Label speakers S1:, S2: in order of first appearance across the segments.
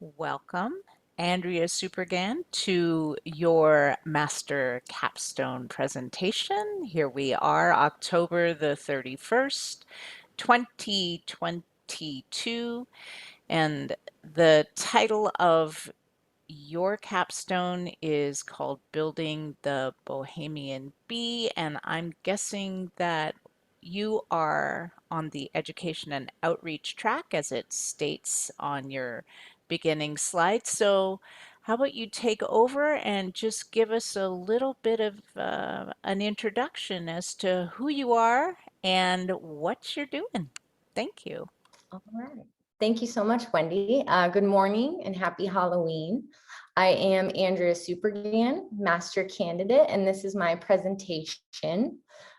S1: Welcome, Andrea Supergan, to your Master Capstone presentation. Here we are, October the 31st, 2022, and the title of your capstone is called Building the Bohemian Bee, and I'm guessing that you are on the education and outreach track as it states on your beginning slide. So, how about you take over and just give us a little bit of an introduction as to who you are and what you're doing? Thank you.
S2: All right. Thank you so much, Wendy. Good morning and happy Halloween. I am Andrea Supergan, Master Candidate, and this is my presentation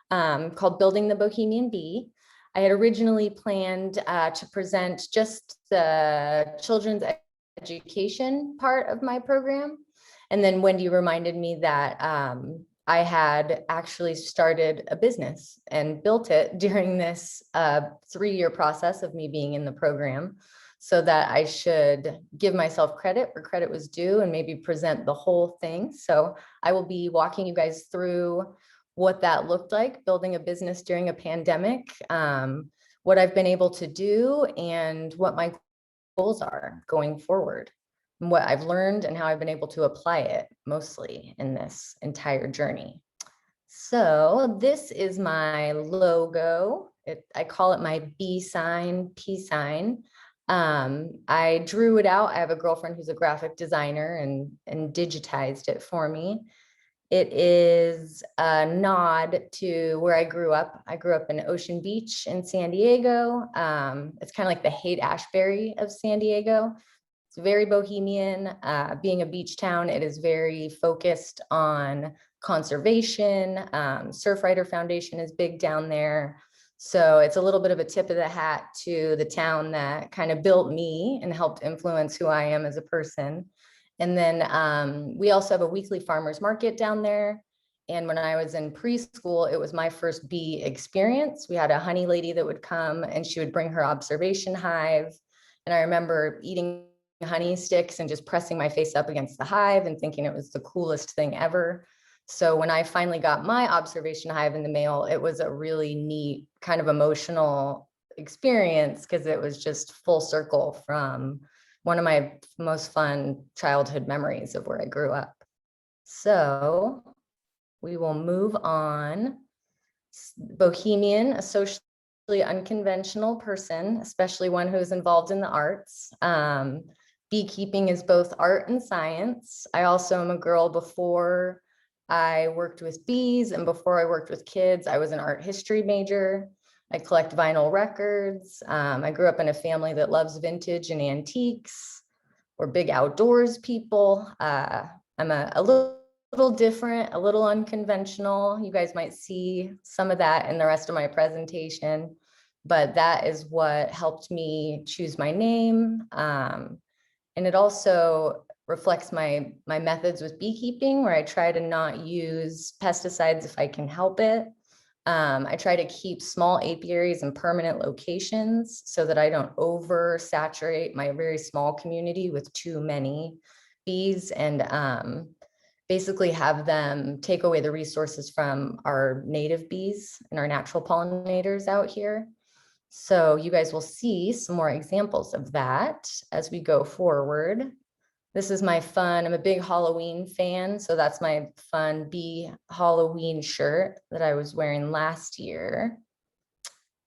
S2: called Building the Bohemian Bee. I had originally planned to present just the children's education part of my program. And then Wendy reminded me that I had actually started a business and built it during this 3-year process of me being in the program, so that I should give myself credit where credit was due and maybe present the whole thing. So I will be walking you guys through what that looked like, building a business during a pandemic, what I've been able to do, and what my goals are going forward, and what I've learned and how I've been able to apply it mostly in this entire journey. So this is my logo. I call it my B sign, P sign. I drew it out. I have a girlfriend who's a graphic designer and digitized it for me. It is a nod to where I grew up. I grew up in Ocean Beach in San Diego. It's kind of like the Haight-Ashbury of San Diego. It's very bohemian. Being a beach town, it is very focused on conservation. Surfrider Foundation is big down there. So it's a little bit of a tip of the hat to the town that kind of built me and helped influence who I am as a person. And then we also have a weekly farmers market down there. And when I was in preschool, it was my first bee experience. We had a honey lady that would come and she would bring her observation hive. And I remember eating honey sticks and just pressing my face up against the hive and thinking it was the coolest thing ever. So when I finally got my observation hive in the mail, it was a really neat kind of emotional experience because it was just full circle from one of my most fun childhood memories of where I grew up. So we will move on. Bohemian, a socially unconventional person, especially one who's involved in the arts. Beekeeping is both art and science. I also am a girl. Before I worked with bees and before I worked with kids, I was an art history major. I collect vinyl records. I grew up in a family that loves vintage and antiques. We're big outdoors people. I'm a little different, a little unconventional. You guys might see some of that in the rest of my presentation, but that is what helped me choose my name. And it also reflects my methods with beekeeping, where I try to not use pesticides if I can help it. I try to keep small apiaries in permanent locations so that I don't oversaturate my very small community with too many bees, and basically have them take away the resources from our native bees and our natural pollinators out here. So you guys will see some more examples of that as we go forward. This is my fun, I'm a big Halloween fan, so that's my fun bee Halloween shirt that I was wearing last year.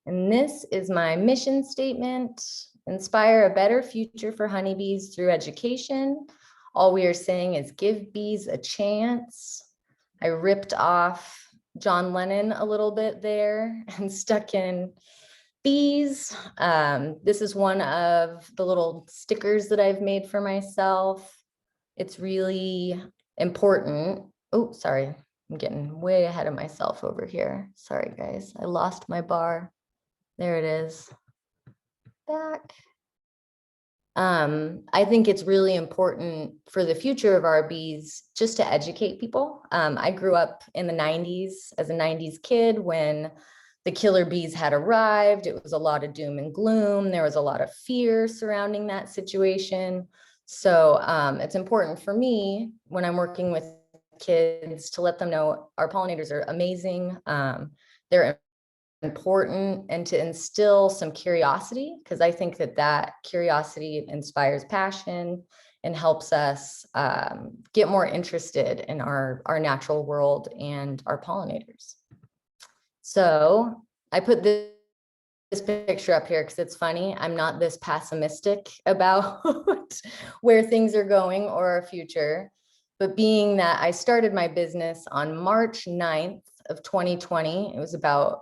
S2: And this is my mission statement: inspire a better future for honeybees through education. All we are saying is give bees a chance. I ripped off John Lennon a little bit there and stuck in bees. This is one of the little stickers that I've made for myself. It's really important. Oh, sorry, I'm getting way ahead of myself over here. Sorry, guys, I lost my bar. There it is. Back. I think it's really important for the future of our bees just to educate people. I grew up in the 90s as a 90s kid when the killer bees had arrived. It was a lot of doom and gloom. There was a lot of fear surrounding that situation. So it's important for me when I'm working with kids to let them know our pollinators are amazing. They're important, and to instill some curiosity, because I think that that curiosity inspires passion and helps us get more interested in our natural world and our pollinators. So I put this picture up here because it's funny. I'm not this pessimistic about where things are going or our future. But being that I started my business on March 9th of 2020, it was about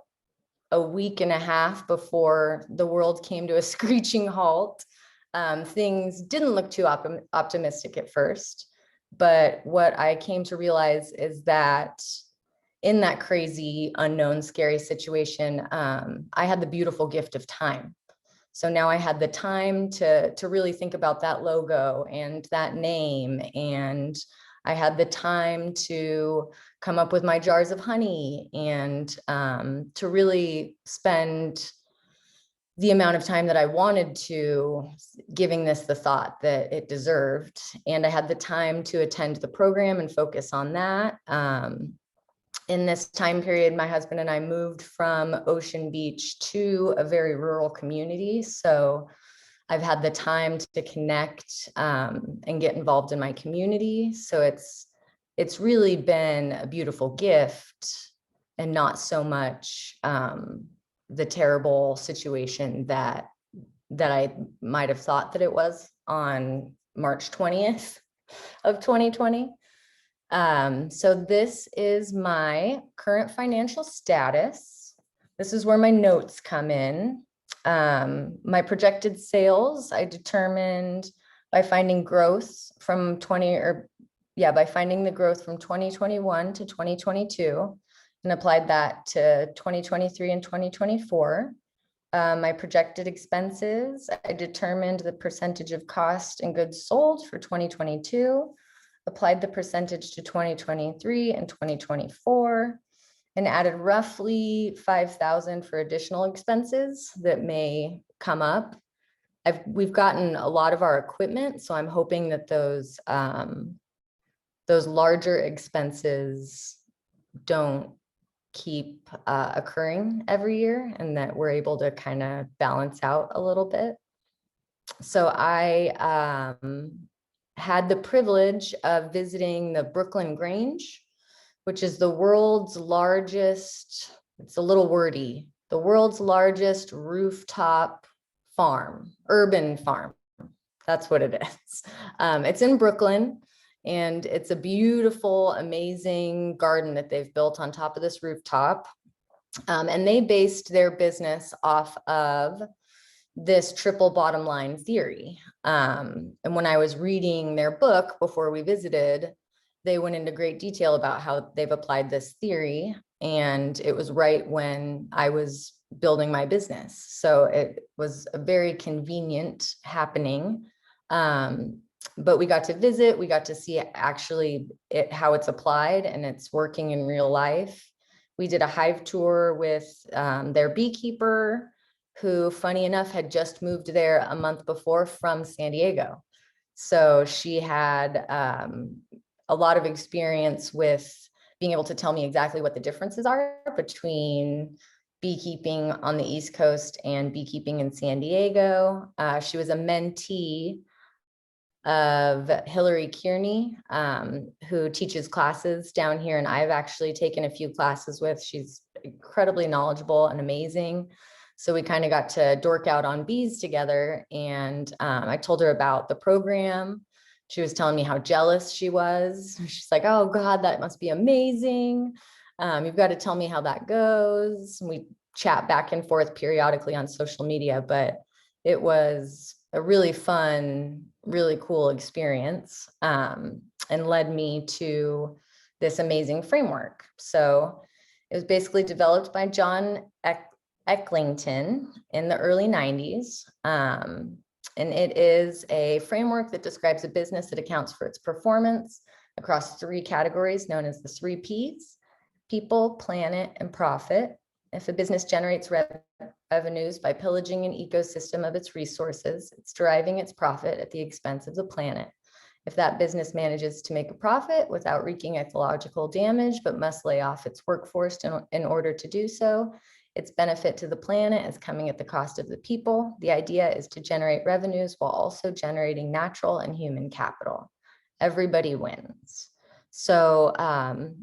S2: a week and a half before the world came to a screeching halt. Things didn't look too optimistic at first. But what I came to realize is that in that crazy, unknown, scary situation, I had the beautiful gift of time. So now I had the time to really think about that logo and that name. And I had the time to come up with my jars of honey and to really spend the amount of time that I wanted to giving this the thought that it deserved. And I had the time to attend the program and focus on that. In this time period, my husband and I moved from Ocean Beach to a very rural community. So I've had the time to connect and get involved in my community. So it's really been a beautiful gift, and not so much the terrible situation that I might have thought that it was on March 20th of 2020. So this is my current financial status. This is where my notes come in. My projected sales, I determined by finding growth from by finding the growth from 2021 to 2022 and applied that to 2023 and 2024. My projected expenses, I determined the percentage of cost and goods sold for 2022, applied the percentage to 2023 and 2024, and added roughly 5,000 for additional expenses that may come up. We've gotten a lot of our equipment, so I'm hoping that those larger expenses don't keep occurring every year, and that we're able to kind of balance out a little bit. So I had the privilege of visiting the Brooklyn Grange, which is the world's largest, it's a little wordy, the world's largest rooftop farm, urban farm. That's what it is. It's in Brooklyn, and it's a beautiful, amazing garden that they've built on top of this rooftop. And they based their business off of this triple bottom line theory. And when I was reading their book before we visited, they went into great detail about how they've applied this theory. And it was right when I was building my business. So it was a very convenient happening. But we got to visit, we got to see actually how it's applied, and it's working in real life. We did a hive tour with their beekeeper, who, funny enough, had just moved there a month before from San Diego. So she had a lot of experience with being able to tell me exactly what the differences are between beekeeping on the East Coast and beekeeping in San Diego. She was a mentee of Hillary Kearney, who teaches classes down here, and I've actually taken a few classes with. She's incredibly knowledgeable and amazing. So we kind of got to dork out on bees together, and I told her about the program. She was telling me how jealous she was. She's like, oh God, that must be amazing. You've got to tell me how that goes. And we chat back and forth periodically on social media, but it was a really fun, really cool experience, and led me to this amazing framework. So it was basically developed by John Ecklington in the early 90s. And it is a framework that describes a business that accounts for its performance across 3 categories known as the 3 Ps: people, planet, and profit. If a business generates revenues by pillaging an ecosystem of its resources, it's deriving its profit at the expense of the planet. If that business manages to make a profit without wreaking ecological damage, but must lay off its workforce in order to do so, its benefit to the planet is coming at the cost of the people. The idea is to generate revenues while also generating natural and human capital. Everybody wins. So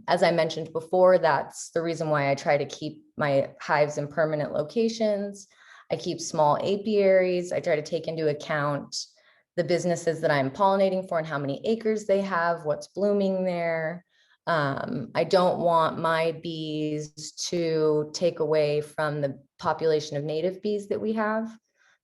S2: as I mentioned before, that's the reason why I try to keep my hives in permanent locations. I keep small apiaries. I try to take into account the businesses that I'm pollinating for and how many acres they have, what's blooming there. I don't want my bees to take away from the population of native bees that we have.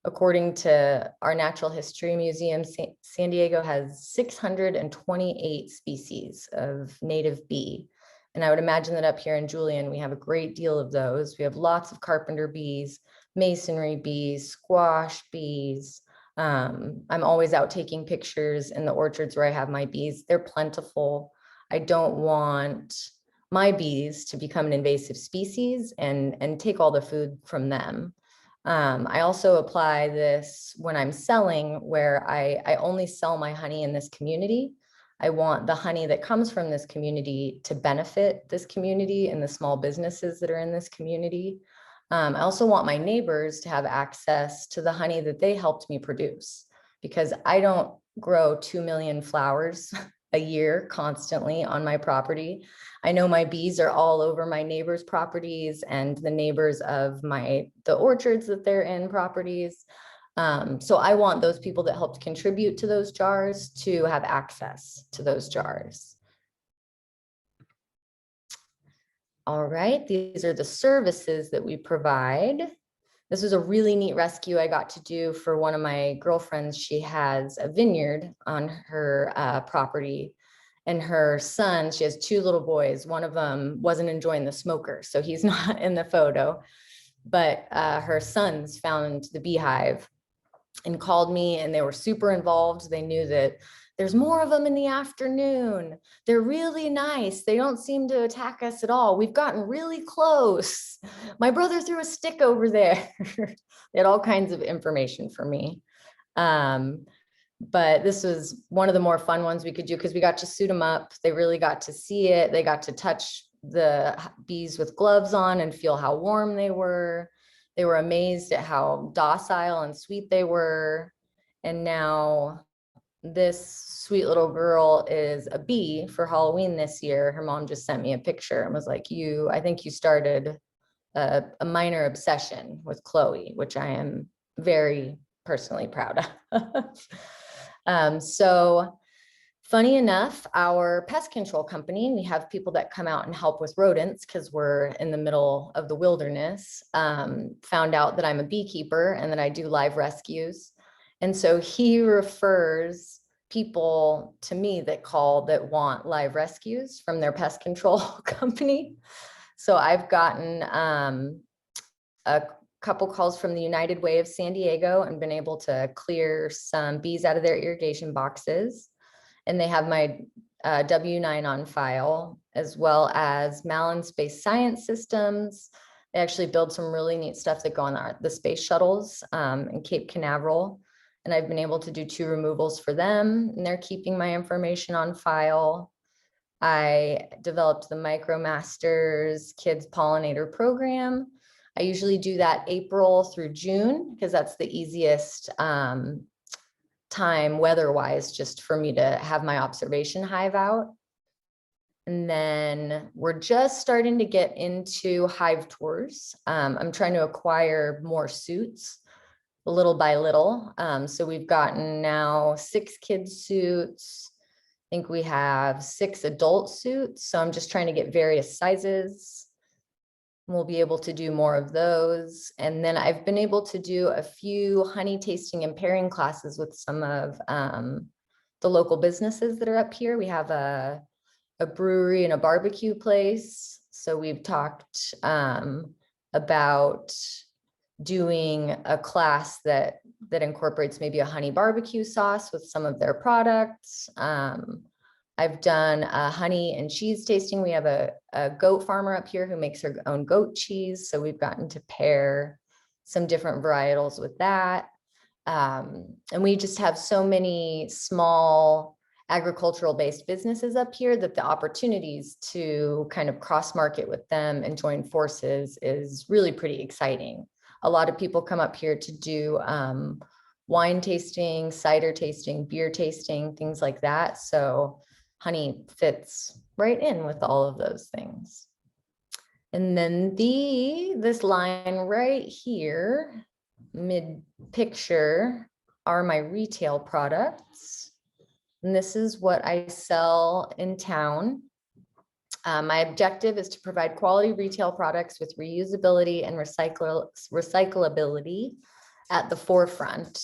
S2: According to our Natural History Museum, San Diego has 628 species of native bee. And I would imagine that up here in Julian, we have a great deal of those. We have lots of carpenter bees, masonry bees, squash bees. I'm always out taking pictures in the orchards where I have my bees. They're plentiful. I don't want my bees to become an invasive species and take all the food from them. I also apply this when I'm selling, where I only sell my honey in this community. I want the honey that comes from this community to benefit this community and the small businesses that are in this community. I also want my neighbors to have access to the honey that they helped me produce, because I don't grow 2 million flowers a year constantly on my property. I know my bees are all over my neighbors' properties and the neighbors of the orchards that they're in properties. So I want those people that helped contribute to those jars to have access to those jars. All right, these are the services that we provide. This was a really neat rescue I got to do for one of my girlfriends. She has a vineyard on her property, and her son, she has 2 little boys. One of them wasn't enjoying the smoker, so he's not in the photo, but her sons found the beehive and called me, and they were super involved. They knew that there's more of them in the afternoon. They're really nice. They don't seem to attack us at all. We've gotten really close. My brother threw a stick over there. They had all kinds of information for me. But this was one of the more fun ones we could do because we got to suit them up. They really got to see it. They got to touch the bees with gloves on and feel how warm they were. They were amazed at how docile and sweet they were. And now this sweet little girl is a bee for Halloween this year. Her mom just sent me a picture and was like, I think you started a minor obsession with Chloe, which I am very personally proud of. So funny enough, our pest control company, we have people that come out and help with rodents because we're in the middle of the wilderness, found out that I'm a beekeeper and that I do live rescues. And so he refers people to me that want live rescues from their pest control company. So I've gotten a couple calls from the United Way of San Diego and been able to clear some bees out of their irrigation boxes. And they have my W-9 on file, as well as Malin Space Science Systems. They actually build some really neat stuff that go on the space shuttles in Cape Canaveral. And I've been able to do 2 removals for them, and they're keeping my information on file. I developed the MicroMasters Kids Pollinator Program. I usually do that April through June because that's the easiest time weather-wise, just for me to have my observation hive out. And then we're just starting to get into hive tours. I'm trying to acquire more suits little by little. So we've gotten now 6 kids suits. I think we have 6 adult suits. So I'm just trying to get various sizes. We'll be able to do more of those. And then I've been able to do a few honey tasting and pairing classes with some of the local businesses that are up here. We have a brewery and a barbecue place. So we've talked about doing a class that incorporates maybe a honey barbecue sauce with some of their products. I've done a honey and cheese tasting. We have a goat farmer up here who makes her own goat cheese. So we've gotten to pair some different varietals with that. And we just have so many small agricultural based businesses up here that the opportunities to kind of cross market with them and join forces is really pretty exciting. A lot of people come up here to do wine tasting, cider tasting, beer tasting, things like that. So honey fits right in with all of those things. And then this line right here, mid picture, are my retail products. And this is what I sell in town. My objective is to provide quality retail products with reusability and recyclability at the forefront.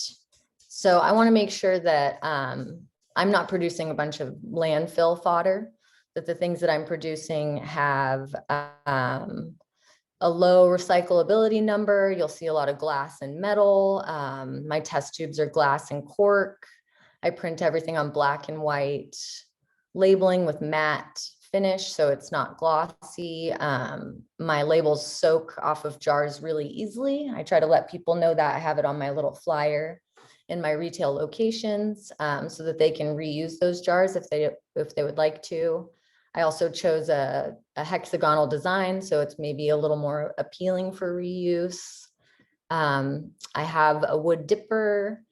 S2: So I want to make sure that I'm not producing a bunch of landfill fodder, that the things that I'm producing have a low recyclability number. You'll see a lot of glass and metal. My test tubes are glass and cork. I print everything on black and white labeling with matte finish, so it's not glossy. My labels soak off of jars really easily. I try to let people know that. I have it on my little flyer in my retail locations, so that they can reuse those jars if they would like to. I also chose a hexagonal design, so it's maybe a little more appealing for reuse. I have a wood dipper.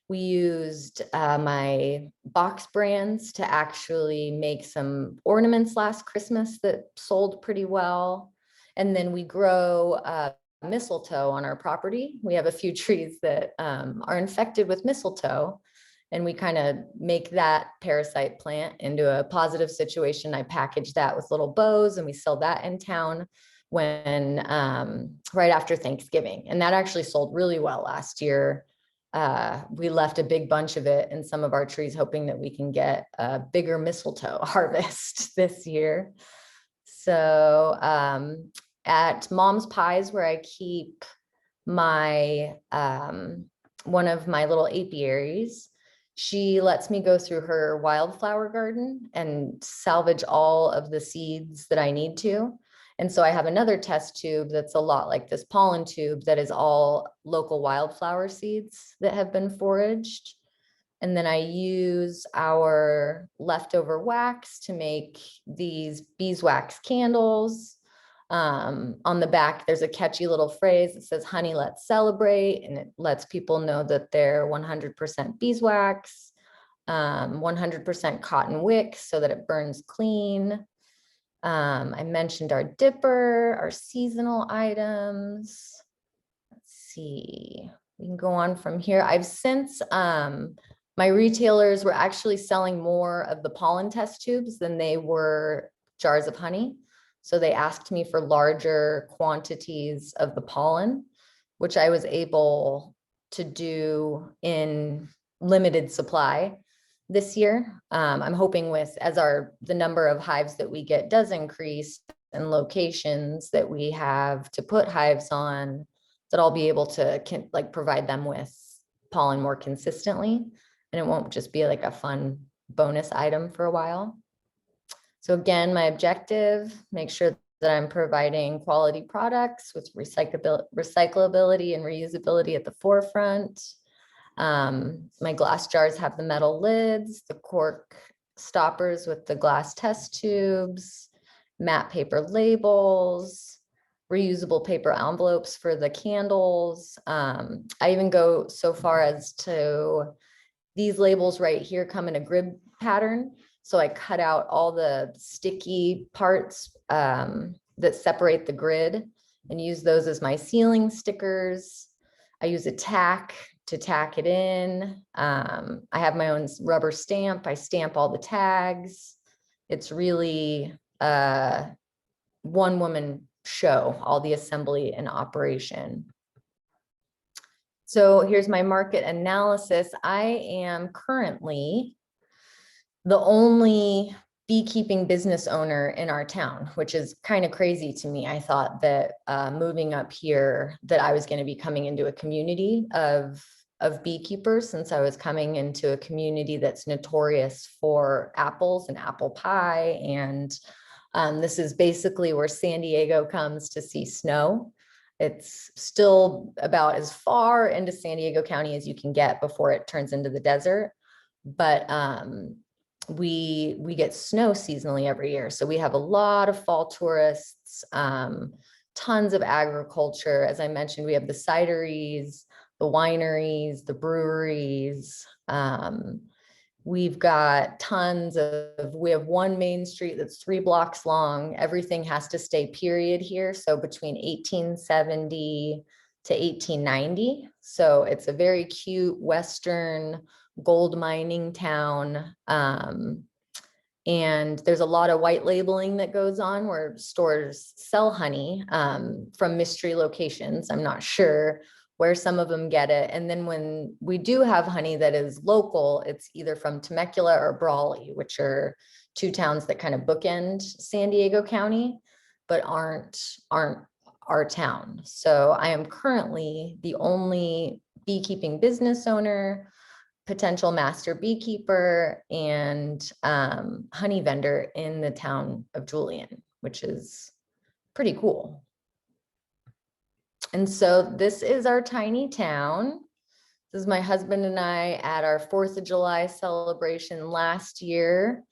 S2: We used my box brands to actually make some ornaments last Christmas that sold pretty well. And then we grow mistletoe on our property. We have a few trees that are infected with mistletoe, and we kind of make that parasite plant into a positive situation. I package that with little bows and we sell that in town when right after Thanksgiving. And that actually sold really well last year. We left a big bunch of it in some of our trees, hoping that we can get a bigger mistletoe harvest this year. So at Mom's Pies, where I keep my one of my little apiaries, she lets me go through her wildflower garden and salvage all of the seeds that I need to. And so I have another test tube that's a lot like this pollen tube that is all local wildflower seeds that have been foraged. And then I use our leftover wax to make these beeswax candles. On the back, there's a catchy little phrase that says, "Honey, let's celebrate." And it lets people know that they're 100% beeswax, 100% cotton wick so that it burns clean. I mentioned our dipper, our seasonal items. Let's see, we can go on from here. I've since, my retailers were actually selling more of the pollen test tubes than they were jars of honey. So they asked me for larger quantities of the pollen, which I was able to do in limited supply this year. I'm hoping as the number of hives that we get does increase and locations that we have to put hives on, that I'll be able to provide them with pollen more consistently, and it won't just be like a fun bonus item for a while. So again, my objective, make sure that I'm providing quality products with recyclability and reusability at the forefront. My glass jars have the metal lids, the cork stoppers with the glass test tubes, matte paper labels, reusable paper envelopes for the candles. I even go so far as to, these labels right here come in a grid pattern. So I cut out all the sticky parts that separate the grid and use those as my ceiling stickers. I use a tack to tack it in. I have my own rubber stamp. I stamp all the tags. It's really a one-woman show, all the assembly and operation. So here's my market analysis. I am currently the only beekeeping business owner in our town, which is kind of crazy to me. I thought that moving up here, that I was going to be coming into a community of of beekeepers since I was coming into a community that's notorious for apples and apple pie. And this is basically where San Diego comes to see snow. It's still about as far into San Diego County as you can get before it turns into the desert. But we get snow seasonally every year. So we have a lot of fall tourists, tons of agriculture. As I mentioned, we have the cideries, the wineries, the breweries. We've got we have one main street that's 3 blocks long. Everything has to stay period here. So between 1870 to 1890. So it's a very cute Western gold mining town. And there's a lot of white labeling that goes on where stores sell honey from mystery locations. I'm not sure where some of them get it. And then when we do have honey that is local, it's either from Temecula or Brawley, which are 2 towns that kind of bookend San Diego County, but aren't our town. So I am currently the only beekeeping business owner, potential master beekeeper, and honey vendor in the town of Julian, which is pretty cool. And so this is our tiny town. This is my husband and I at our 4th of July celebration last year.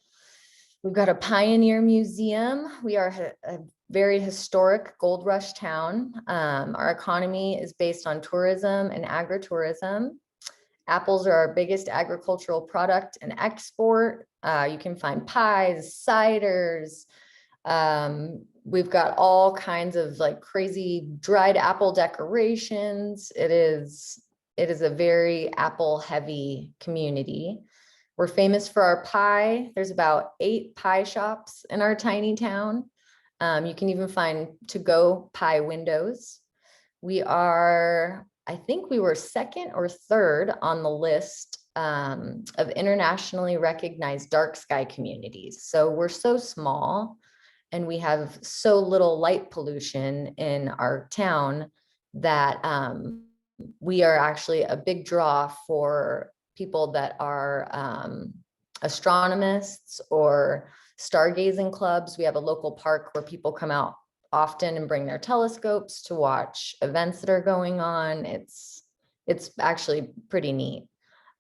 S2: We've got a pioneer museum. We are a very historic gold rush town. Our economy is based on tourism and agritourism. Apples are our biggest agricultural product and export. You can find pies, ciders. We've got all kinds of like crazy dried apple decorations. It is a very apple heavy community. We're famous for our pie. There's about 8 pie shops in our tiny town. You can even find to-go pie windows. I think we were 2nd or 3rd on the list of internationally recognized dark sky communities. So we're so small and we have so little light pollution in our town that we are actually a big draw for people that are astronomists or stargazing clubs. We have a local park where people come out often and bring their telescopes to watch events that are going on. It's actually pretty neat.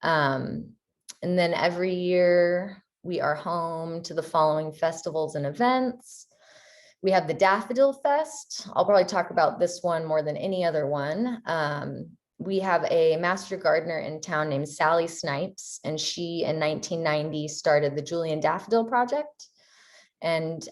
S2: And then every year we are home to the following festivals and events. We have the Daffodil Fest. I'll probably talk about this one more than any other one. We have a master gardener in town named Sally Snipes, and she in 1990 started the Julian Daffodil Project. And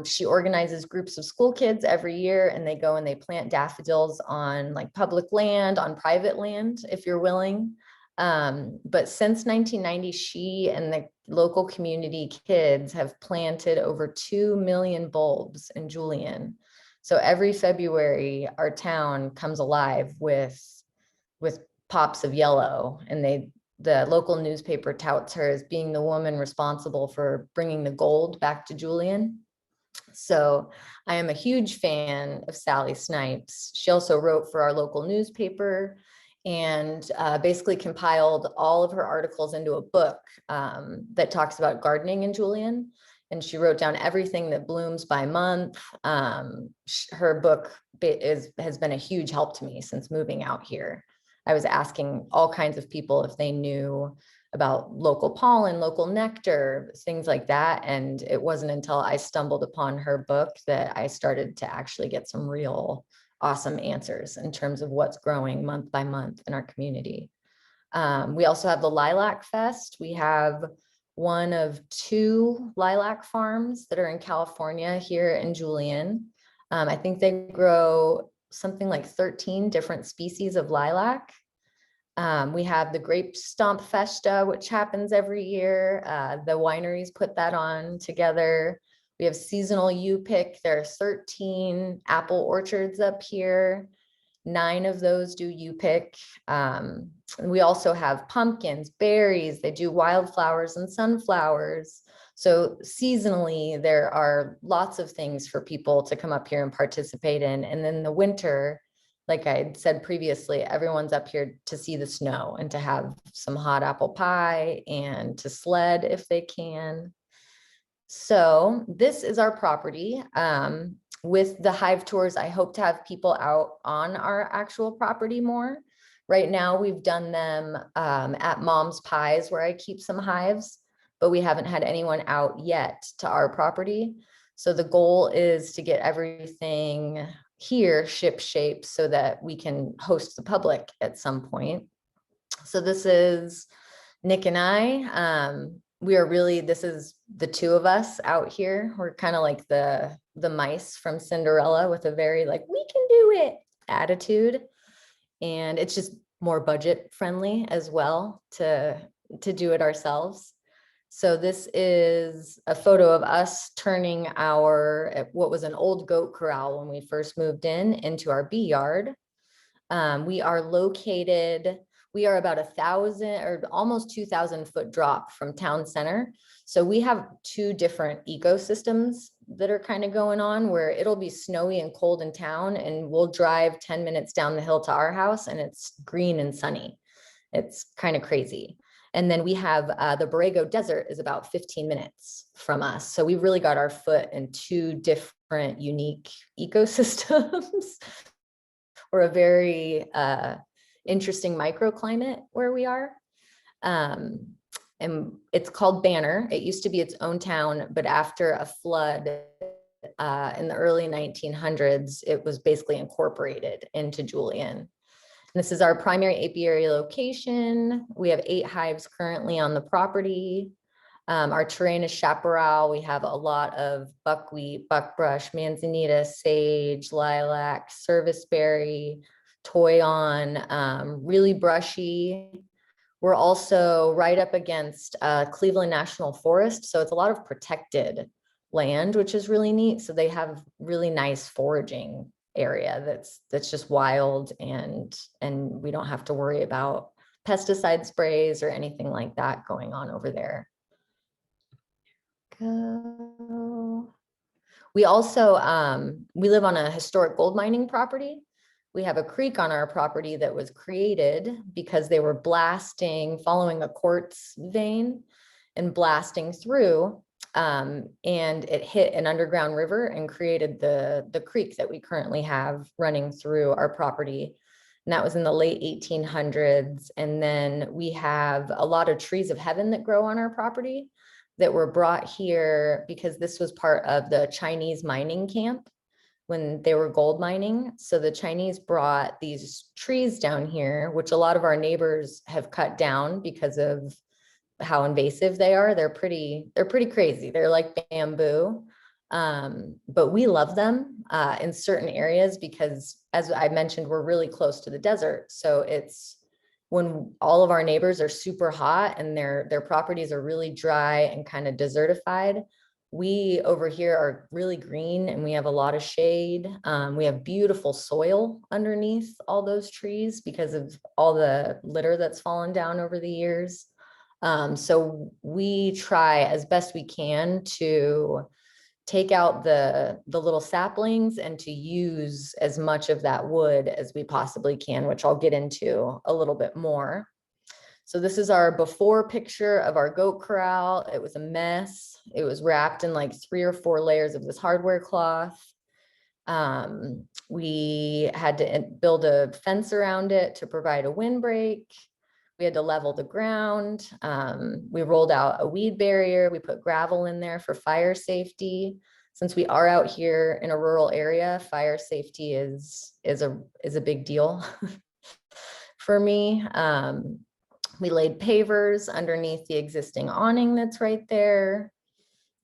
S2: she organizes groups of school kids every year, and they go and they plant daffodils on like public land, on private land, if you're willing. But since 1990, she and the local community kids have planted over 2 million bulbs in Julian. So every February, our town comes alive with pops of yellow, and the local newspaper touts her as being the woman responsible for bringing the gold back to Julian. So I am a huge fan of Sally Snipes. She also wrote for our local newspaper and basically compiled all of her articles into a book that talks about gardening in Julian. And she wrote down everything that blooms by month. Her book has been a huge help to me since moving out here. I was asking all kinds of people if they knew about local pollen, local nectar, things like that. And it wasn't until I stumbled upon her book that I started to actually get some real awesome answers in terms of what's growing month by month in our community. We also have the Lilac Fest. We have one of 2 lilac farms that are in California here in Julian. I think they grow something like 13 different species of lilac. We have the Grape Stomp Festa, which happens every year. The wineries put that on together. We have seasonal U-Pick. There are 13 apple orchards up here. 9 of those do U-Pick. We also have pumpkins, berries. They do wildflowers and sunflowers. So seasonally, there are lots of things for people to come up here and participate in. And then the winter, like I said previously, everyone's up here to see the snow and to have some hot apple pie and to sled if they can. So this is our property. With the hive tours, I hope to have people out on our actual property more. Right now, we've done them at Mom's Pies where I keep some hives, but we haven't had anyone out yet to our property. So the goal is to get everything here ship shape so that we can host the public at some point. So this is Nick and I. We are really, this is the two of us out here. We're kind of like the mice from Cinderella with a very like, we can do it attitude. And it's just more budget friendly as well to do it ourselves. So this is a photo of us turning our, what was an old goat corral when we first moved in, into our bee yard. We are located, we are about 1,000 or almost 2,000 foot drop from town center. So we have two different ecosystems that are kind of going on where it'll be snowy and cold in town and we'll drive 10 minutes down the hill to our house and it's green and sunny. It's kind of crazy. And then we have the Borrego Desert is about 15 minutes from us. So we've really got our foot in two different unique ecosystems. We're a very interesting microclimate where we are. And it's called Banner. It used to be its own town, but after a flood in the early 1900s, it was basically incorporated into Julian. This is our primary apiary location. We have 8 hives currently on the property. Our terrain is chaparral. We have a lot of buckwheat, buckbrush, manzanita, sage, lilac, serviceberry, toyon, really brushy. We're also right up against Cleveland National Forest. So it's a lot of protected land, which is really neat. So they have really nice foraging area that's just wild and we don't have to worry about pesticide sprays or anything like that going on over there. We also, we live on a historic gold mining property. We have a creek on our property that was created because they were blasting, following a quartz vein and blasting through. And it hit an underground river and created the creek that we currently have running through our property. And that was in the late 1800s. And then we have a lot of trees of heaven that grow on our property that were brought here because this was part of the Chinese mining camp when they were gold mining. So the Chinese brought these trees down here, which a lot of our neighbors have cut down because of how invasive they are. They're pretty crazy. They're like bamboo. But we love them in certain areas because, as I mentioned, we're really close to the desert. So it's when all of our neighbors are super hot and their properties are really dry and kind of desertified, we over here are really green and we have a lot of shade. We have beautiful soil underneath all those trees because of all the litter that's fallen down over the years. So we try as best we can to take out the little saplings and to use as much of that wood as we possibly can, which I'll get into a little bit more. So this is our before picture of our goat corral. It was a mess. It was wrapped in like 3 or 4 layers of this hardware cloth. We had to build a fence around it to provide a windbreak. We had to level the ground. We rolled out a weed barrier. We put gravel in there for fire safety. Since we are out here in a rural area, fire safety is a big deal for me. We laid pavers underneath the existing awning that's right there.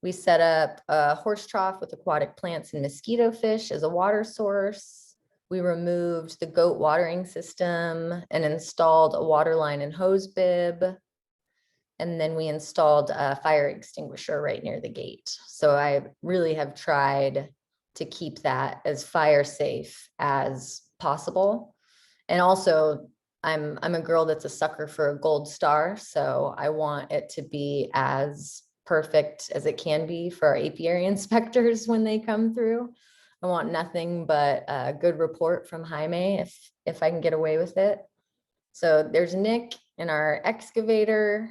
S2: We set up a horse trough with aquatic plants and mosquito fish as a water source. We removed the goat watering system and installed a water line and hose bib. And then we installed a fire extinguisher right near the gate. So I really have tried to keep that as fire safe as possible. And also, I'm a girl that's a sucker for a gold star. So I want it to be as perfect as it can be for our apiary inspectors when they come through. I want nothing but a good report from Jaime if I can get away with it. So there's Nick in our excavator.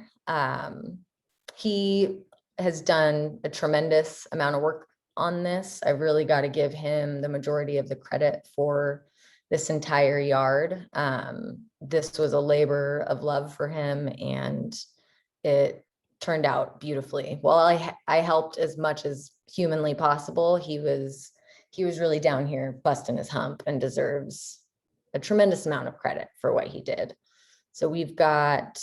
S2: He has done a tremendous amount of work on this. I really got to give him the majority of the credit for this entire yard. This was a labor of love for him, and it turned out beautifully. Well, I helped as much as humanly possible. He was really down here busting his hump and deserves a tremendous amount of credit for what he did. So we've got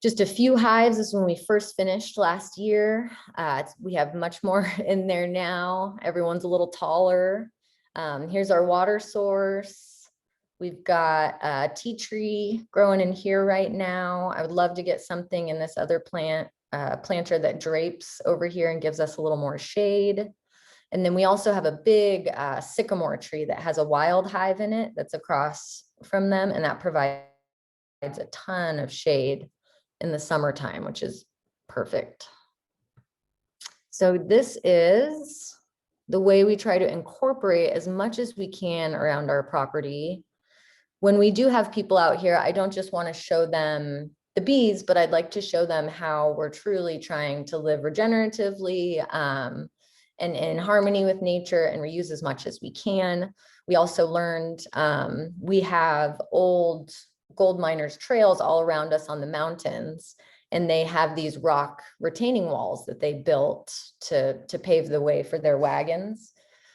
S2: just a few hives. This is when we first finished last year. We have much more in there now. Everyone's a little taller. Here's our water source. We've got a tea tree growing in here right now. I would love to get something in this other planter that drapes over here and gives us a little more shade. And then we also have a big sycamore tree that has a wild hive in it that's across from them, and that provides a ton of shade in the summertime, which is perfect. So this is the way we try to incorporate as much as we can around our property. When we do have people out here, I don't just want to show them the bees, but I'd like to show them how we're truly trying to live regeneratively and in harmony with nature and reuse as much as we can. We also learned we have old gold miners' trails all around us on the mountains, and they have these rock retaining walls that they built to pave the way for their wagons.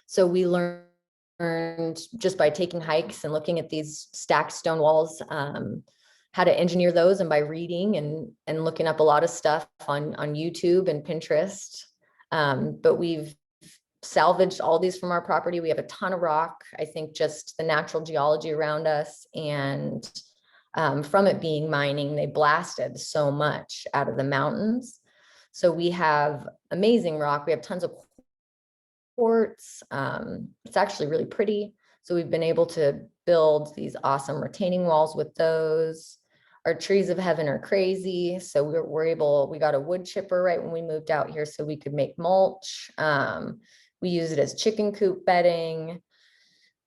S2: So we learned just by taking hikes and looking at these stacked stone walls, how to engineer those, and by reading and looking up a lot of stuff on YouTube and Pinterest. But we've salvaged all these from our property. We have a ton of rock. I think just the natural geology around us, and from it being mining, they blasted so much out of the mountains. So we have amazing rock. We have tons of quartz. It's actually really pretty. So we've been able to build these awesome retaining walls with those. Our trees of heaven are crazy. So we got a wood chipper right when we moved out here so we could make mulch. We use it as chicken coop bedding.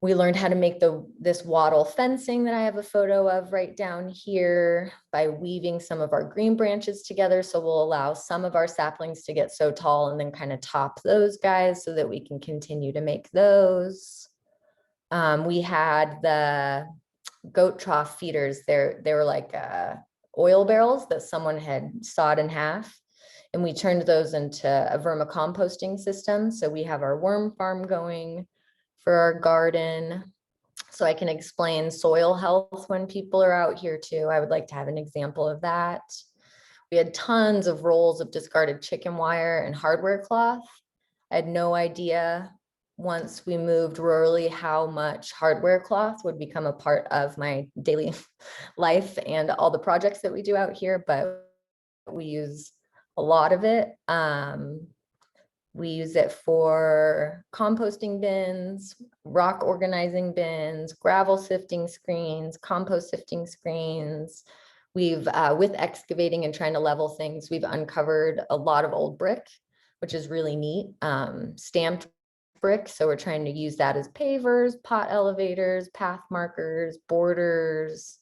S2: We learned how to make this wattle fencing that I have a photo of right down here by weaving some of our green branches together. So we'll allow some of our saplings to get so tall and then kind of top those guys so that we can continue to make those. We had the goat trough feeders. They were like oil barrels that someone had sawed in half. And we turned those into a vermicomposting system. So we have our worm farm going for our garden. So I can explain soil health when people are out here too. I would like to have an example of that. We had tons of rolls of discarded chicken wire and hardware cloth. I had no idea once we moved rurally how much hardware cloth would become a part of my daily life and all the projects that we do out here, but we use a lot of it. We use it for composting bins, rock organizing bins, gravel sifting screens, compost sifting screens. We've, with excavating and trying to level things, we've uncovered a lot of old brick, which is really neat, stamped brick. So we're trying to use that as pavers, pot elevators, path markers, borders.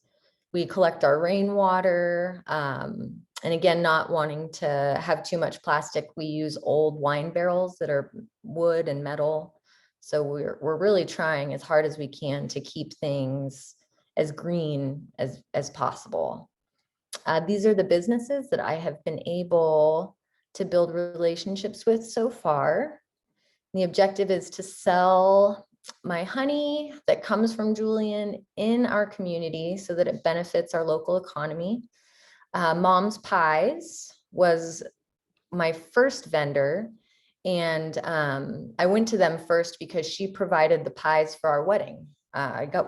S2: We collect our rainwater. And again, not wanting to have too much plastic, we use old wine barrels that are wood and metal. So we're really trying as hard as we can to keep things as green as possible. These are the businesses that I have been able to build relationships with so far. The objective is to sell my honey that comes from Julian in our community so that it benefits our local economy. Mom's Pies was my first vendor, and I went to them first because she provided the pies for our wedding.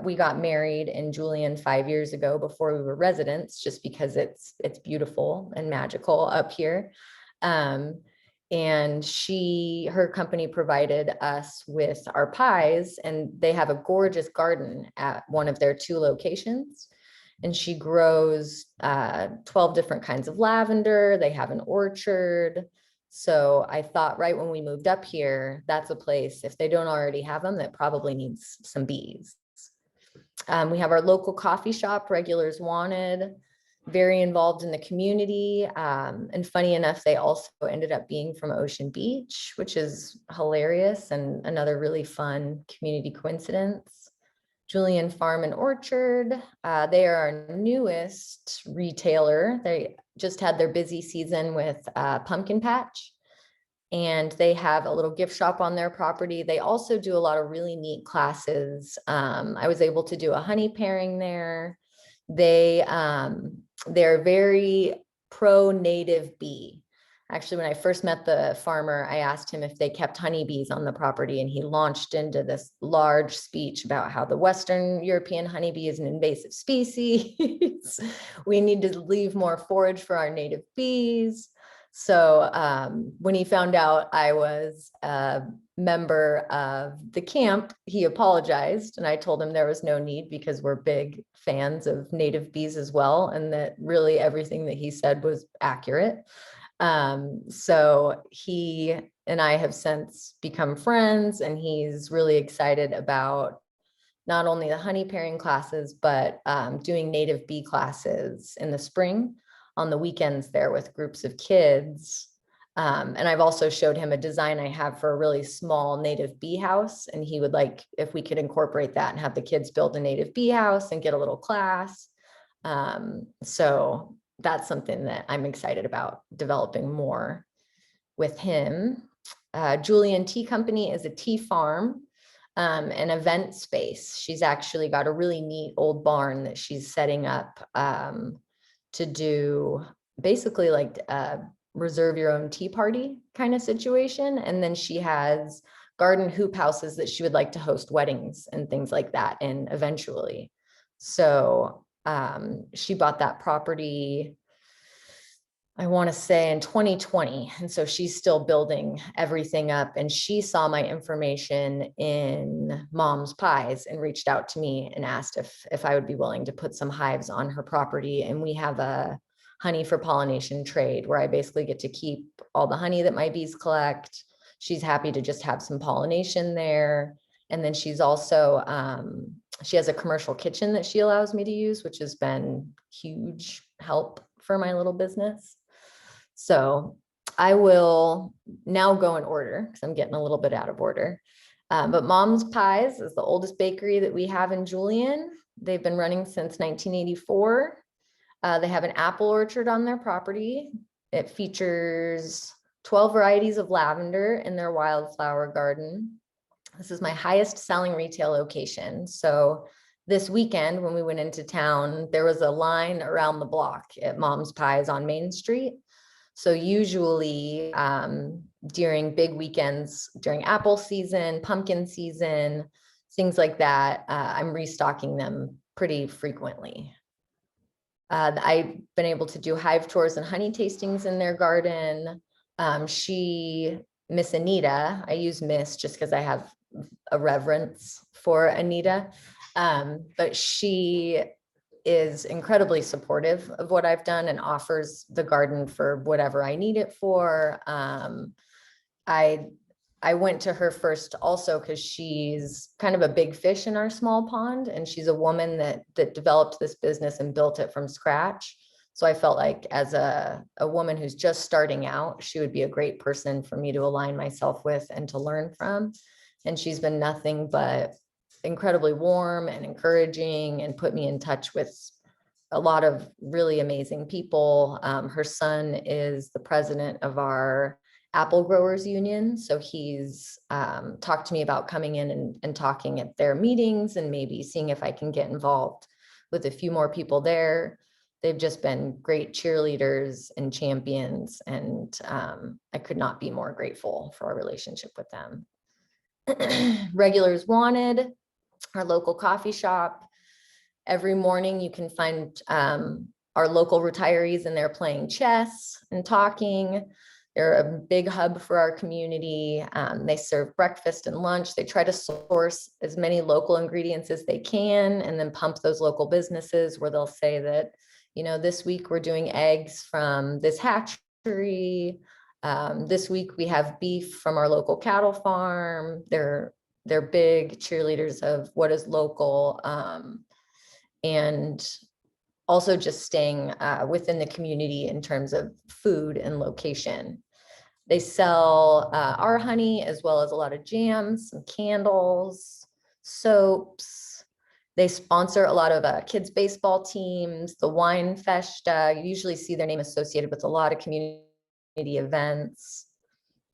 S2: We got married in Julian 5 years ago before we were residents, just because it's beautiful and magical up here. And her company provided us with our pies, and they have a gorgeous garden at one of their 2 locations. And she grows 12 different kinds of lavender. They have an orchard. So I thought right when we moved up here, that's a place, if they don't already have them, that probably needs some bees. We have our local coffee shop, Regulars Wanted, very involved in the community. And funny enough, they also ended up being from Ocean Beach, which is hilarious and another really fun community coincidence. Julian Farm and Orchard. They are our newest retailer. They just had their busy season with Pumpkin Patch, and they have a little gift shop on their property. They also do a lot of really neat classes. I was able to do a honey pairing there. They're very pro native bee. Actually, when I first met the farmer, I asked him if they kept honeybees on the property, and he launched into this large speech about how the Western European honeybee is an invasive species. We need to leave more forage for our native bees. So when he found out I was a member of the camp, he apologized, and I told him there was no need because we're big fans of native bees as well, and that really everything that he said was accurate. So he and I have since become friends, and he's really excited about not only the honey pairing classes, but doing native bee classes in the spring on the weekends there with groups of kids. And I've also showed him a design I have for a really small native bee house. And he would like if we could incorporate that and have the kids build a native bee house and get a little class. So that's something that I'm excited about developing more with him. Julian Tea Company is a tea farm, an event space. She's actually got a really neat old barn that she's setting up to do basically like a reserve your own tea party kind of situation. And then she has garden hoop houses that she would like to host weddings and things like that in eventually. So she bought that property, I want to say in 2020. And so she's still building everything up. And she saw my information in Mom's Pies and reached out to me and asked if I would be willing to put some hives on her property. And we have a honey for pollination trade where I basically get to keep all the honey that my bees collect. She's happy to just have some pollination there. And then she's also, she has a commercial kitchen that she allows me to use, which has been huge help for my little business. So I will now go in order because I'm getting a little bit out of order. But Mom's Pies is the oldest bakery that we have in Julian. They've been running since 1984. They have an apple orchard on their property. It features 12 varieties of lavender in their wildflower garden. This is my highest selling retail location. So this weekend when we went into town, there was a line around the block at Mom's Pies on Main Street. So usually during big weekends, during apple season, pumpkin season, things like that, I'm restocking them pretty frequently. I've been able to do hive tours and honey tastings in their garden. Miss Anita, I use Miss just because I have a reverence for Anita, but she is incredibly supportive of what I've done and offers the garden for whatever I need it for. I went to her first also because she's kind of a big fish in our small pond, and she's a woman that developed this business and built it from scratch. So I felt like as a woman who's just starting out, she would be a great person for me to align myself with and to learn from. And she's been nothing but incredibly warm and encouraging and put me in touch with a lot of really amazing people. Her son is the president of our Apple Growers Union. So he's talked to me about coming in and talking at their meetings and maybe seeing if I can get involved with a few more people there. They've just been great cheerleaders and champions, and I could not be more grateful for our relationship with them. Regulars Wanted, our local coffee shop. Every morning you can find our local retirees and they're playing chess and talking. They're a big hub for our community. They serve breakfast and lunch. They try to source as many local ingredients as they can and then pump those local businesses where they'll say that, you know, this week we're doing eggs from this hatchery. This week we have beef from our local cattle farm. They're big cheerleaders of what is local, and also just staying within the community in terms of food and location. They sell our honey as well as a lot of jams, some candles, soaps. They sponsor a lot of kids' baseball teams, the wine festa. You usually see their name associated with a lot of community events.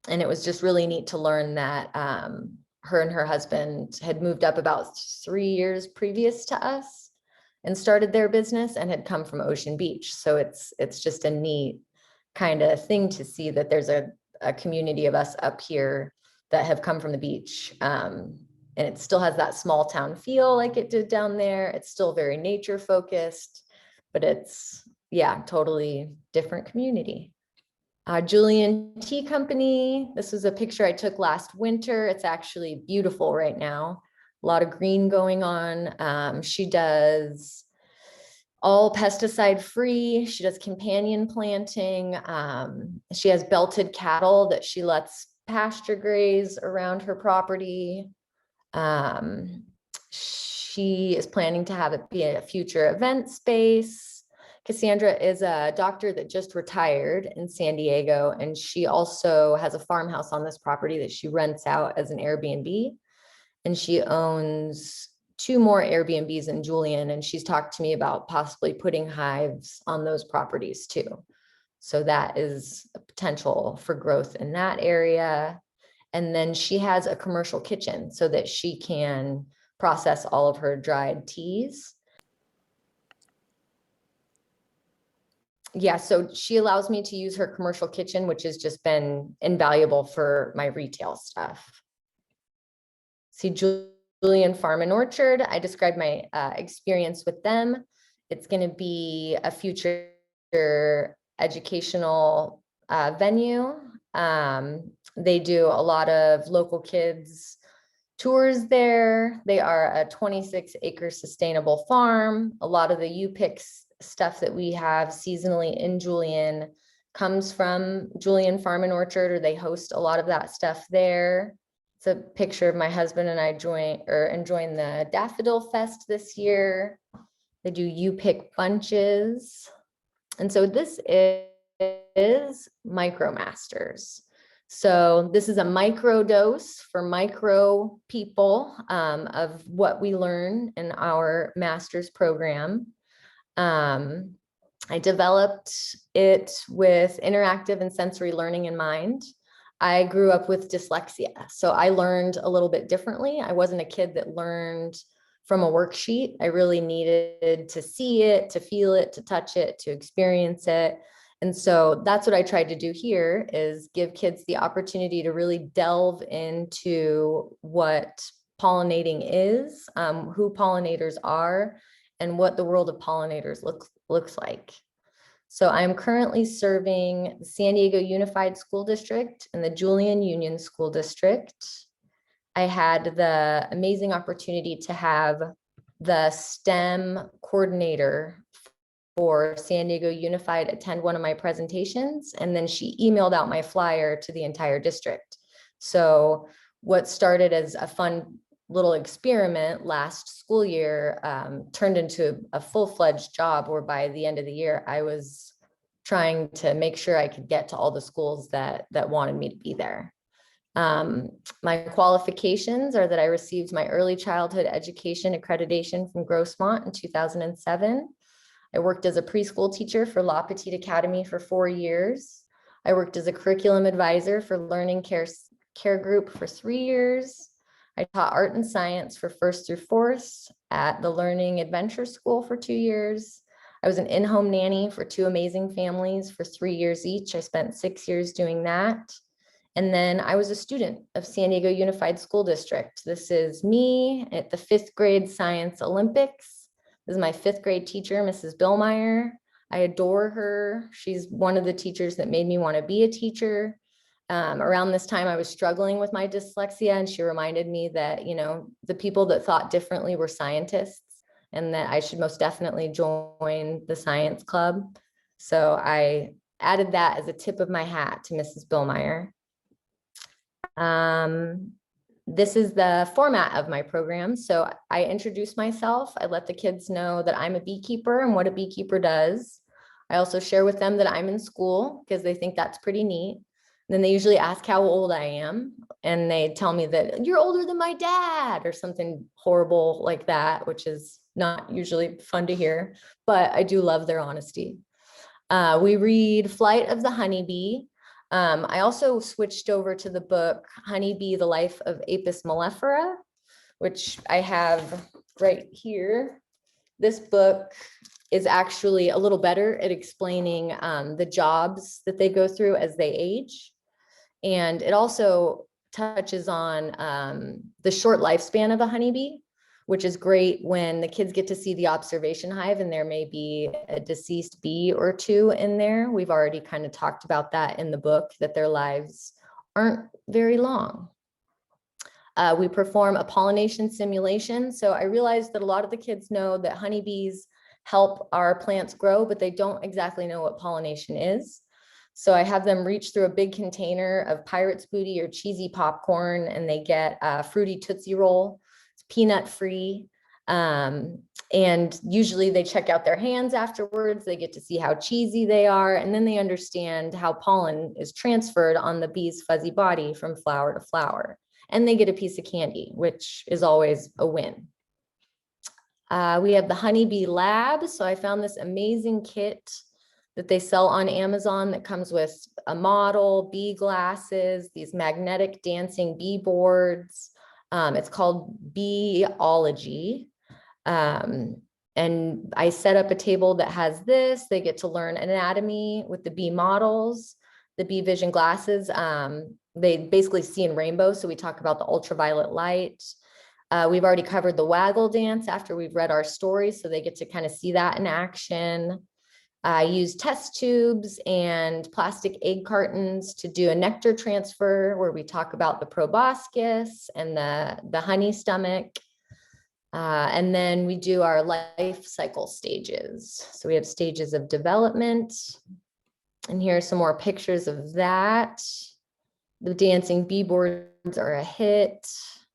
S2: And it was just really neat to learn that her and her husband had moved up about 3 years previous to us and started their business and had come from Ocean Beach. So it's just a neat kind of thing to see that there's a community of us up here that have come from the beach. And it still has that small town feel like it did down there. It's still very nature focused, but it's, yeah, totally different community. Julian Tea Company. This was a picture I took last winter. It's actually beautiful right now. A lot of green going on. She does all pesticide free. She does companion planting. She has belted cattle that she lets pasture graze around her property. She is planning to have it be a future event space. Cassandra is a doctor that just retired in San Diego, and she also has a farmhouse on this property that she rents out as an Airbnb. And she owns 2 more Airbnbs in Julian, and she's talked to me about possibly putting hives on those properties too. So that is a potential for growth in that area. And then she has a commercial kitchen so that she can process all of her dried teas. Yeah, so she allows me to use her commercial kitchen, which has just been invaluable for my retail stuff. See, Julian Farm and Orchard, I described my experience with them. It's going to be a future educational venue. They do a lot of local kids tours there. They are a 26-acre sustainable farm. A lot of the U-Pick stuff that we have seasonally in Julian comes from Julian Farm and Orchard, or they host a lot of that stuff there. It's a picture of my husband and I enjoying the Daffodil Fest this year. They do U-Pick bunches. And so this is MicroMasters. So this is a micro dose for micro people of what we learn in our master's program. I developed it with interactive and sensory learning in mind. I grew up with dyslexia, so I learned a little bit differently. I wasn't a kid that learned from a worksheet. I really needed to see it, to feel it, to touch it, to experience it. And so that's what I tried to do here, is give kids the opportunity to really delve into what pollinating is, who pollinators are, and what the world of pollinators looks like. So I'm currently serving the San Diego Unified School District and the Julian Union School District. I had the amazing opportunity to have the STEM coordinator for San Diego Unified attend one of my presentations, and then she emailed out my flyer to the entire district. So what started as a fun little experiment last school year turned into a full-fledged job, where by the end of the year, I was trying to make sure I could get to all the schools that wanted me to be there. My qualifications are that I received my early childhood education accreditation from Grossmont in 2007. I worked as a preschool teacher for La Petite Academy for 4 years. I worked as a curriculum advisor for Learning Care Group for 3 years. I taught art and science for 1st through 4th at the Learning Adventure School for 2 years. I was an in-home nanny for 2 amazing families for 3 years each. I spent 6 years doing that. And then I was a student of San Diego Unified School District. This is me at the 5th grade Science Olympics. This is my 5th grade teacher, Mrs. Billmeyer. I adore her. She's one of the teachers that made me want to be a teacher. Around this time, I was struggling with my dyslexia, and she reminded me that, you know, the people that thought differently were scientists, and that I should most definitely join the science club. So I added that as a tip of my hat to Mrs. Billmeyer. This is the format of my program. So I introduce myself. I let the kids know that I'm a beekeeper and what a beekeeper does. I also share with them that I'm in school because they think that's pretty neat. And then they usually ask how old I am. And they tell me that you're older than my dad or something horrible like that, which is not usually fun to hear, but I do love their honesty. We read Flight of the Honeybee. I also switched over to the book Honeybee, The Life of Apis mellifera, which I have right here. This book is actually a little better at explaining the jobs that they go through as they age. And it also touches on the short lifespan of a honeybee, which is great when the kids get to see the observation hive and there may be a deceased bee or two in there. We've already kind of talked about that in the book, that their lives aren't very long. We perform a pollination simulation. So I realized that a lot of the kids know that honeybees help our plants grow, but they don't exactly know what pollination is. So I have them reach through a big container of pirate's booty or cheesy popcorn, and they get a fruity Tootsie Roll. It's peanut free. And usually they check out their hands afterwards. They get to see how cheesy they are. And then they understand how pollen is transferred on the bee's fuzzy body from flower to flower. And they get a piece of candy, which is always a win. We have the Honeybee Lab. So I found this amazing kit that they sell on Amazon that comes with a model, bee glasses, these magnetic dancing bee boards. It's called Beeology. And I set up a table that has this. They get to learn anatomy with the bee models, the bee vision glasses. They basically see in rainbows. So we talk about the ultraviolet light. We've already covered the waggle dance after we've read our stories. So they get to kind of see that in action. I use test tubes and plastic egg cartons to do a nectar transfer where we talk about the proboscis and the honey stomach. And then we do our life cycle stages. So we have stages of development. And here are some more pictures of that. The dancing bee boards are a hit.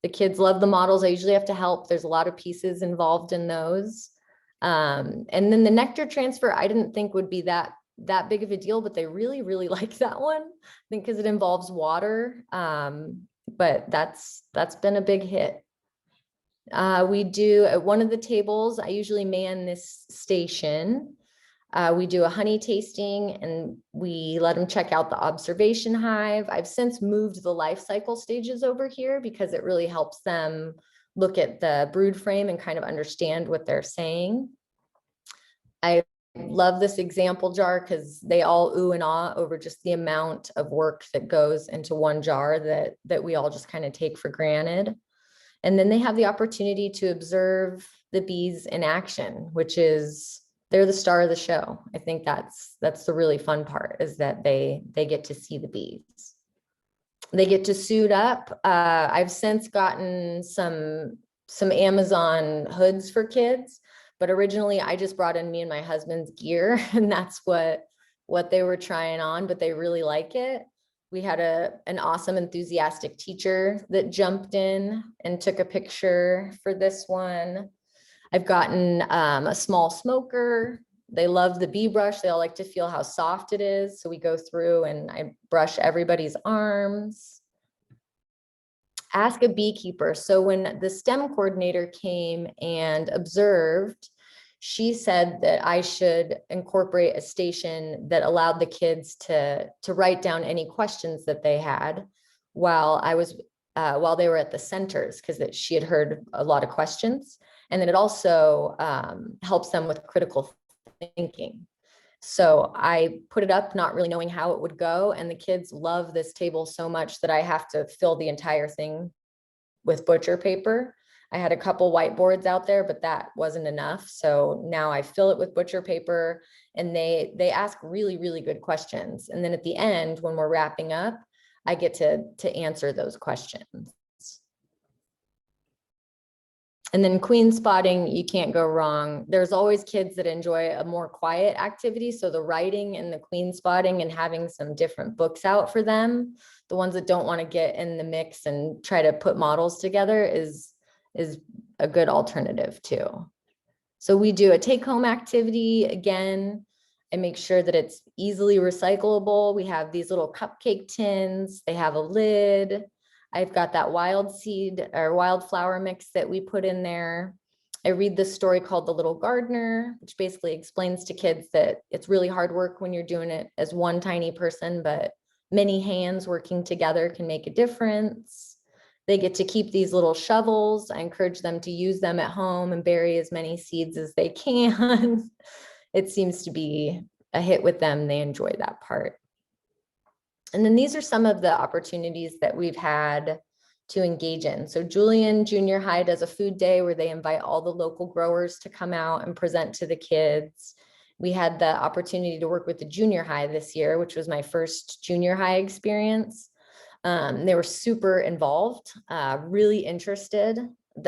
S2: The kids love the models. I usually have to help. There's a lot of pieces involved in those. And then the nectar transfer, I didn't think would be that big of a deal, but they really, really like that one. I think because it involves water. But that's been a big hit. We do at one of the tables, I usually man this station. We do a honey tasting and we let them check out the observation hive. I've since moved the life cycle stages over here because it really helps them look at the brood frame and kind of understand what they're saying. I love this example jar because they all ooh and ah over just the amount of work that goes into one jar that we all just kind of take for granted. And then they have the opportunity to observe the bees in action, which is, they're the star of the show. I think that's the really fun part, is that they get to see the bees. They get to suit up. I've since gotten some Amazon hoods for kids, but originally I just brought in me and my husband's gear, and that's what they were trying on, but they really like it. We had an awesome, enthusiastic teacher that jumped in and took a picture for this one. I've gotten a small smoker. They love the bee brush. They all like to feel how soft it is. So we go through and I brush everybody's arms. Ask a beekeeper. So when the STEM coordinator came and observed, she said that I should incorporate a station that allowed the kids to write down any questions that they had while they were at the centers, because she had heard a lot of questions. And then it also helps them with critical thinking. So I put it up, not really knowing how it would go. And the kids love this table so much that I have to fill the entire thing with butcher paper. I had a couple whiteboards out there, but that wasn't enough. So now I fill it with butcher paper, and they ask really, really good questions. And then at the end, when we're wrapping up, I get to answer those questions. And then queen spotting, you can't go wrong. There's always kids that enjoy a more quiet activity. So the writing and the queen spotting and having some different books out for them, the ones that don't want to get in the mix and try to put models together is a good alternative too. So we do a take-home activity again and make sure that it's easily recyclable. We have these little cupcake tins. They have a lid. I've got that wild seed or wildflower mix that we put in there. I read this story called The Little Gardener, which basically explains to kids that it's really hard work when you're doing it as one tiny person, but many hands working together can make a difference. They get to keep these little shovels. I encourage them to use them at home and bury as many seeds as they can. It seems to be a hit with them. They enjoy that part. And then these are some of the opportunities that we've had to engage in. So Julian Junior High does a food day where they invite all the local growers to come out and present to the kids. We had the opportunity to work with the junior high this year, which was my first junior high experience. They were super involved, really interested.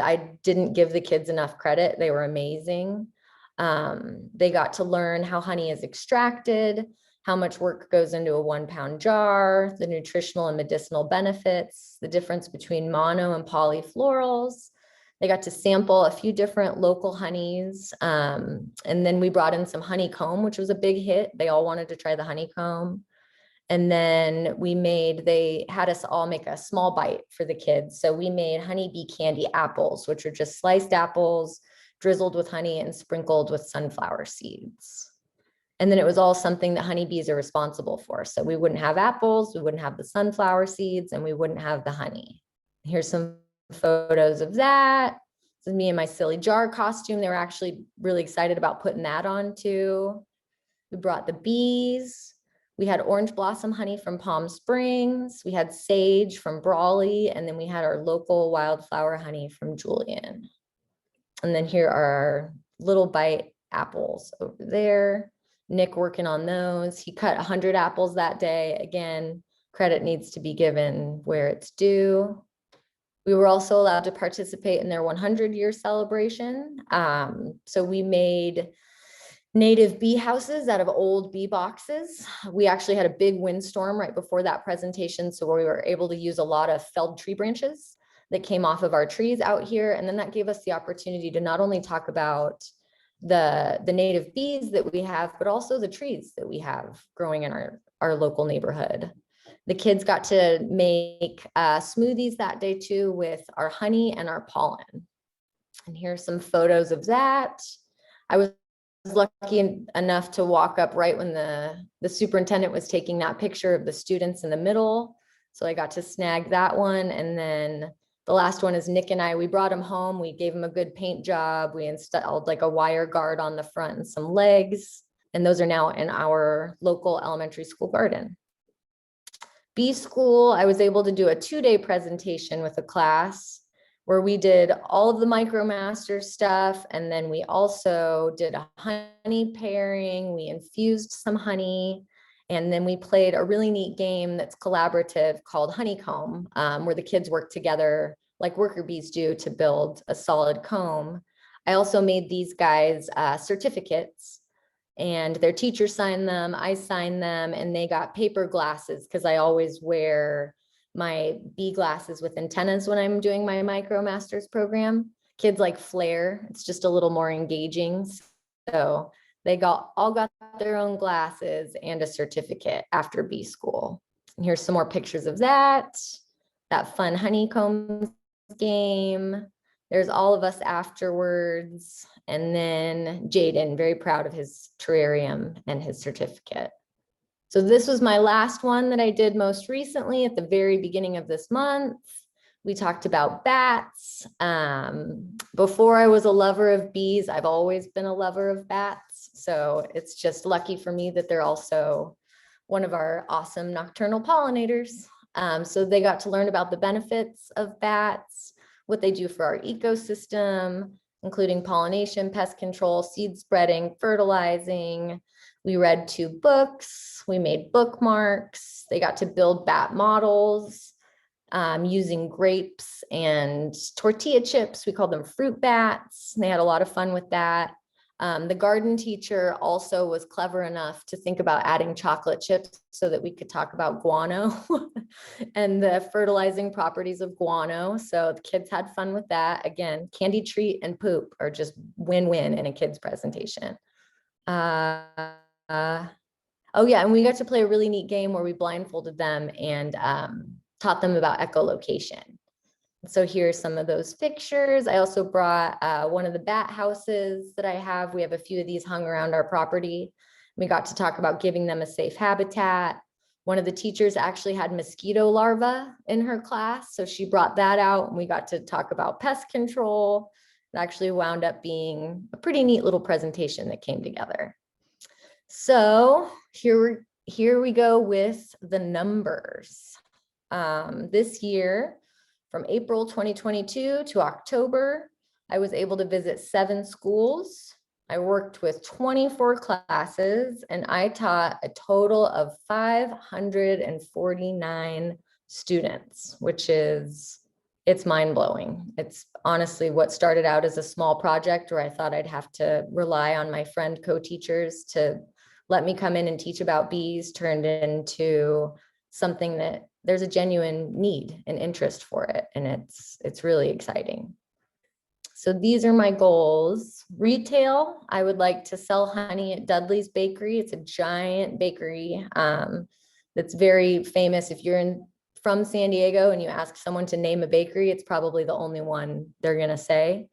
S2: I didn't give the kids enough credit. They were amazing. They got to learn how honey is extracted, how much work goes into a 1-pound jar, the nutritional and medicinal benefits, the difference between mono and polyflorals. They got to sample a few different local honeys. And then we brought in some honeycomb, which was a big hit. They all wanted to try the honeycomb. And then they had us all make a small bite for the kids. So we made honeybee candy apples, which are just sliced apples, drizzled with honey and sprinkled with sunflower seeds. And then it was all something that honeybees are responsible for. So we wouldn't have apples, we wouldn't have the sunflower seeds, and we wouldn't have the honey. Here's some photos of that. This is me in my silly jar costume. They were actually really excited about putting that on too. We brought the bees. We had orange blossom honey from Palm Springs. We had sage from Brawley. And then we had our local wildflower honey from Julian. And then here are our little bite apples over there. Nick working on those. He cut 100 apples that day. Again, credit needs to be given where it's due. We were also allowed to participate in their 100-year celebration. So we made native bee houses out of old bee boxes. We actually had a big windstorm right before that presentation, so we were able to use a lot of felled tree branches that came off of our trees out here. And then that gave us the opportunity to not only talk about the native bees that we have, but also the trees that we have growing in our local neighborhood. The kids got to make smoothies that day too with our honey and our pollen. And here's some photos of that. I was lucky enough to walk up right when the superintendent was taking that picture of the students in the middle. So I got to snag that one. And then the last one is Nick and I, we brought him home. We gave him a good paint job. We installed like a wire guard on the front and some legs. And those are now in our local elementary school garden. Bee school, I was able to do a 2-day presentation with a class where we did all of the MicroMaster stuff. And then we also did a honey pairing. We infused some honey. And then we played a really neat game that's collaborative called Honeycomb, where the kids work together like worker bees do to build a solid comb. I also made these guys certificates, and their teacher signed them, I signed them, and they got paper glasses because I always wear my bee glasses with antennas when I'm doing my MicroMasters program. Kids like flare, it's just a little more engaging. So they all got their own glasses and a certificate after bee school. And here's some more pictures of that fun honeycomb game. There's all of us afterwards. And then Jaden, very proud of his terrarium and his certificate. So this was my last one that I did most recently at the very beginning of this month. We talked about bats. Before I was a lover of bees, I've always been a lover of bats. So it's just lucky for me that they're also one of our awesome nocturnal pollinators. So they got to learn about the benefits of bats, what they do for our ecosystem, including pollination, pest control, seed spreading, fertilizing. We read 2 books, we made bookmarks, they got to build bat models. using grapes and tortilla chips. We called them fruit bats. They had a lot of fun with that. The garden teacher also was clever enough to think about adding chocolate chips so that we could talk about guano and the fertilizing properties of guano. So the kids had fun with that. Again, candy treat and poop are just win-win in a kid's presentation. Uh, oh yeah, and we got to play a really neat game where we blindfolded them and taught them about echolocation. So here's some of those pictures. I also brought one of the bat houses that I have. We have a few of these hung around our property. We got to talk about giving them a safe habitat. One of the teachers actually had mosquito larvae in her class, so she brought that out and we got to talk about pest control. It actually wound up being a pretty neat little presentation that came together. So here we go with the numbers. This year, from April 2022 to October, I was able to visit 7 schools. I worked with 24 classes and I taught a total of 549 students, which is, it's mind-blowing. It's honestly what started out as a small project where I thought I'd have to rely on my friend co-teachers to let me come in and teach about bees, turned into something that there's a genuine need and interest for it. And it's really exciting. So these are my goals. Retail, I would like to sell honey at Dudley's Bakery. It's a giant bakery that's very famous. If you're from San Diego and you ask someone to name a bakery, it's probably the only one they're gonna say.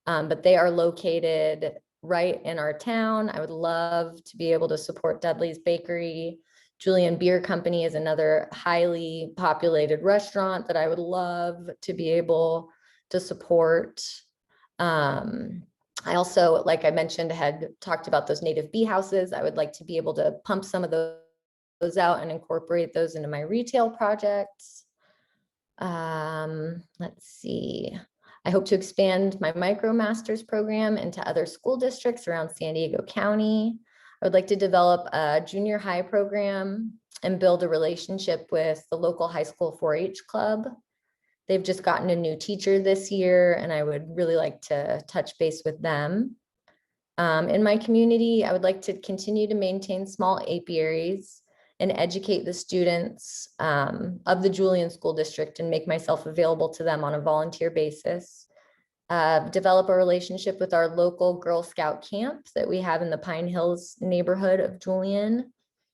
S2: But they are located right in our town. I would love to be able to support Dudley's Bakery. Julian Beer Company is another highly populated restaurant that I would love to be able to support. I also, like I mentioned, had talked about those native bee houses. I would like to be able to pump some of those out and incorporate those into my retail projects. Let's see. I hope to expand my MicroMasters program into other school districts around San Diego County. I would like to develop a junior high program and build a relationship with the local high school 4-H club. They've just gotten a new teacher this year, and I would really like to touch base with them. In my community, I would like to continue to maintain small apiaries and educate the students of the Julian School District and make myself available to them on a volunteer basis. Develop a relationship with our local Girl Scout camp that we have in the Pine Hills neighborhood of Julian.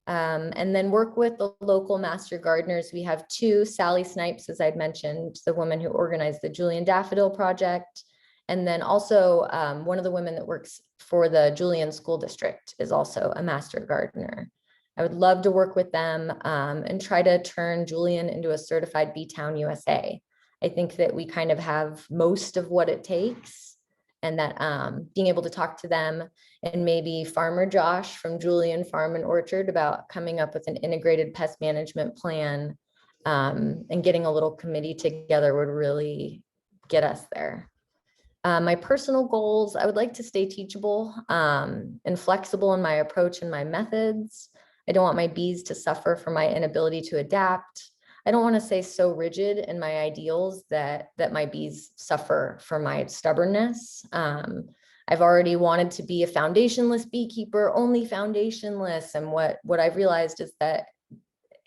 S2: And then work with the local master gardeners. We have 2, Sally Snipes, as I'd mentioned, the woman who organized the Julian Daffodil Project. And then also one of the women that works for the Julian School District is also a master gardener. I would love to work with them and try to turn Julian into a certified Bee Town USA. I think that we kind of have most of what it takes, and that being able to talk to them and maybe Farmer Josh from Julian Farm and Orchard about coming up with an integrated pest management plan and getting a little committee together would really get us there. My personal goals, I would like to stay teachable and flexible in my approach and my methods. I don't want my bees to suffer from my inability to adapt. I don't want to say so rigid in my ideals that my bees suffer from my stubbornness. I've already wanted to be a foundationless beekeeper, only foundationless. And what I've realized is that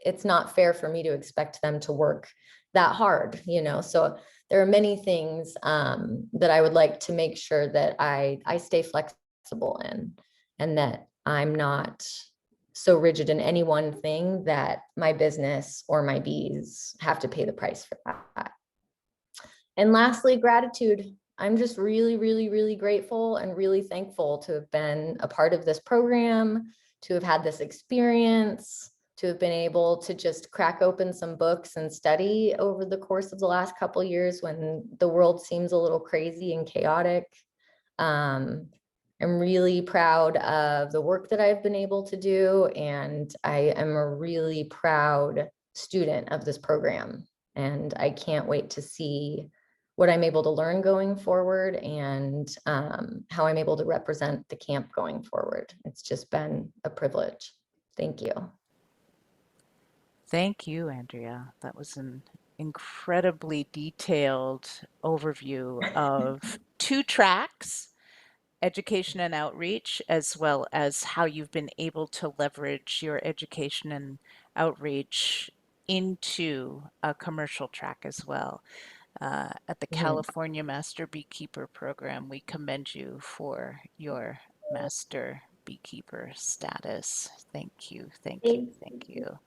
S2: it's not fair for me to expect them to work that hard, you know? So there are many things that I would like to make sure that I stay flexible in, and that I'm not so rigid in any one thing that my business or my bees have to pay the price for that. And lastly, gratitude. I'm just really, really, really grateful and really thankful to have been a part of this program, to have had this experience, to have been able to just crack open some books and study over the course of the last couple of years when the world seems a little crazy and chaotic. I'm really proud of the work that I've been able to do, and I am a really proud student of this program. And I can't wait to see what I'm able to learn going forward and how I'm able to represent the camp going forward. It's just been a privilege. Thank you.
S1: Thank you, Andrea. That was an incredibly detailed overview of two tracks, education and outreach, as well as how you've been able to leverage your education and outreach into a commercial track as well. At the
S2: Mhm.
S1: California Master Beekeeper Program, we commend you for your Master Beekeeper status. Thank you, thank you,
S2: Thank
S1: thank
S2: you.
S1: you.